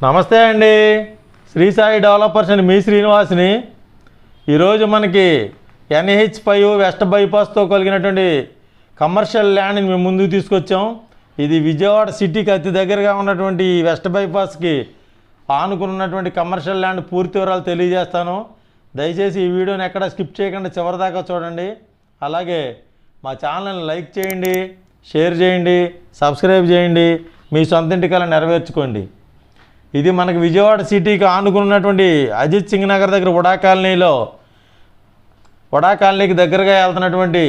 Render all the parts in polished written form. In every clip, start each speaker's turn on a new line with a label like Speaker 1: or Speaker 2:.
Speaker 1: నమస్తే అండి. శ్రీ సాయి డెవలపర్స్ అండి, మీ శ్రీనివాస్ని. ఈరోజు మనకి NH5 వెస్ట్ బైపాస్తో కలిగినటువంటి కమర్షియల్ ల్యాండ్ని మేము ముందుకు తీసుకొచ్చాం. ఇది విజయవాడ సిటీకి అతి దగ్గరగా ఉన్నటువంటి ఈ వెస్ట్ బైపాస్కి ఆనుకున్నటువంటి కమర్షియల్ ల్యాండ్ పూర్తి వివరాలు తెలియజేస్తాను. దయచేసి ఈ వీడియోని ఎక్కడ స్కిప్ చేయకుండా చివరిదాకా చూడండి. అలాగే మా ఛానల్ని లైక్ చేయండి, షేర్ చేయండి, సబ్స్క్రైబ్ చేయండి. మీ సొంత ఇంటి కల నెరవేర్చుకోండి. ఇది మనకి విజయవాడ సిటీకి ఆనుకున్నటువంటి అజిత్ సింగ్ నగర్ దగ్గర వడా కాలనీకి దగ్గరగా వెళ్తున్నటువంటి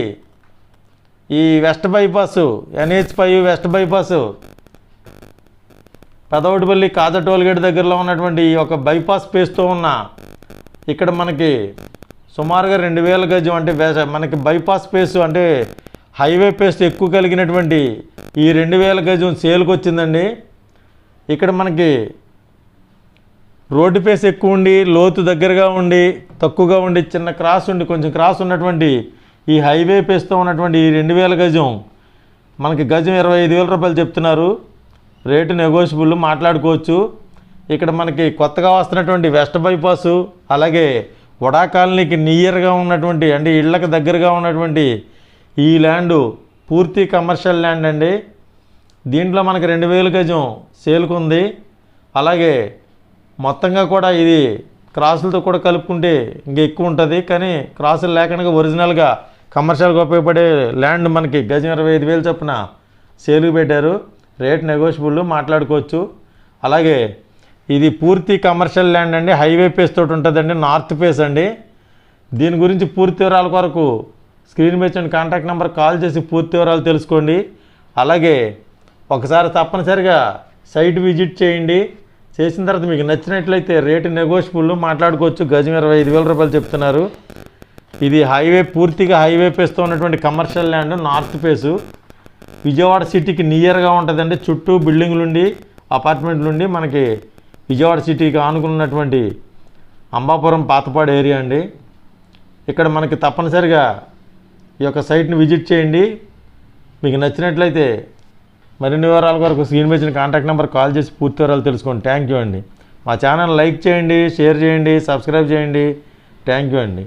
Speaker 1: ఈ west bypass NH5 west bypass Pedavatipalli Kaza tollgate దగ్గరలో ఉన్నటువంటి ఈ యొక్క బైపాస్ పేస్తో ఉన్న ఇక్కడ మనకి సుమారుగా 2000 గజం అంటే మనకి బైపాస్ పేస్ అంటే హైవే పేస్ ఎక్కువ కలిగినటువంటి ఈ 2000 గజం సేల్కి వచ్చిందండి. ఇక్కడ మనకి రోడ్డు ఫేస్ ఎక్కువ ఉండి, లోతు దగ్గరగా ఉండి, తక్కువగా ఉండి, చిన్న క్రాస్ ఉండి, కొంచెం క్రాస్ ఉన్నటువంటి ఈ హైవే ఫేస్తో ఉన్నటువంటి ఈ 2000 గజం మనకి గజం 25,000 రూపాయలు చెప్తున్నారు. రేటు నెగోషియబుల్, మాట్లాడుకోవచ్చు. ఇక్కడ మనకి కొత్తగా వస్తున్నటువంటి వెస్ట్ బైపాసు, అలాగే వడా కాలనీకి నియర్గా ఉన్నటువంటి అంటే ఇళ్ళకి దగ్గరగా ఉన్నటువంటి ఈ ల్యాండు పూర్తి కమర్షియల్ ల్యాండ్ అండి. దీంట్లో మనకి 2000 గజం సేల్కుంది. అలాగే మొత్తంగా కూడా ఇది క్రాసులతో కూడా కలుపుకుంటే ఇంకా ఎక్కువ ఉంటుంది, కానీ క్రాసులు లేకుండా ఒరిజినల్గా కమర్షియల్గా ఉపయోగపడే ల్యాండ్ మనకి గజం 25,000 చొప్పున సేల్కి పెట్టారు. రేట్ నెగోషియబుల్, మాట్లాడుకోవచ్చు. అలాగే ఇది పూర్తి కమర్షియల్ ల్యాండ్ అండి. హైవే ఫేస్ తోటి ఉంటుందండి, నార్త్ ఫేస్ అండి. దీని గురించి పూర్తి వివరాల కొరకు స్క్రీన్ మీద వచ్చిన కాంటాక్ట్ నెంబర్ కాల్ చేసి పూర్తి వివరాలు తెలుసుకోండి. అలాగే ఒకసారి తప్పనిసరిగా సైట్ విజిట్ చేయండి. చేసిన తర్వాత మీకు నచ్చినట్లయితే రేటు నెగోషియబుల్, మాట్లాడుకోవచ్చు. గజం 25,000 రూపాయలు చెప్తున్నారు. ఇది పూర్తిగా హైవే ఫేస్తో ఉన్నటువంటి commercial land, north face. Vijayawada సిటీకి నియర్గా ఉంటుందండి. చుట్టూ బిల్డింగ్లుండి, అపార్ట్మెంట్లుండి మనకి విజయవాడ సిటీకి ఆనుకున్నటువంటి అంబాపురం పాతపాడు ఏరియా అండి. ఇక్కడ మనకి తప్పనిసరిగా ఈ యొక్క సైట్ని విజిట్ చేయండి. మీకు నచ్చినట్లయితే మరిన్ని వివరాల కొరకు స్క్రీన్ మీద కాంటాక్ట్ నెంబర్ కాల్ చేసి పూర్తి వివరాలు తెలుసుకోండి. థ్యాంక్ యూ అండి. మా ఛానల్ లైక్ చేయండి, షేర్ చేయండి, సబ్స్క్రైబ్ చేయండి. థ్యాంక్ యూ అండి.